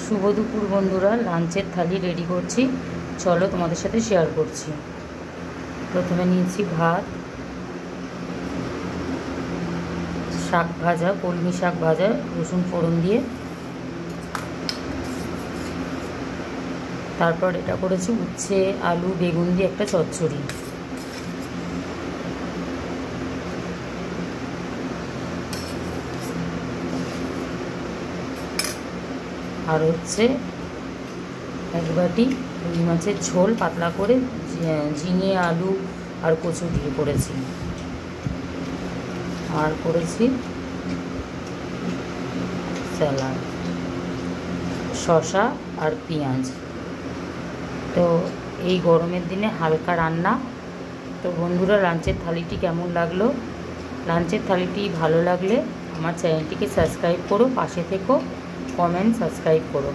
শুভ দুপুর বন্ধুরা, লাঞ্চের থালি রেডি করছি, চলো তোমাদের সাথে শেয়ার করছি। প্রথমে নিয়েছি ভাত, শাক ভাজা, কলমি শাক ভাজা রসুন ফোড়ন দিয়ে। তারপর এটা করেছি উচ্ছে আলু বেগুন দিয়ে একটা চচ্চড়ি। আর হচ্ছে এক বাটি রুই মাছের ঝোল পাতলা করে ঝিঙে আলু আর কচু দিয়ে করেছি। আর করেছি স্যালাড, শসা আর পেঁয়াজ। তো এই গরমের দিনে হালকা রান্না। তো বন্ধুরা, লাঞ্চের থালিটি কেমন লাগলো? লাঞ্চের থালিটি ভালো লাগলে আমার চ্যানেলটিকে সাবস্ক্রাইব করো, পাশে থেকো, কমেন্ট সাবস্ক্রাইব করো।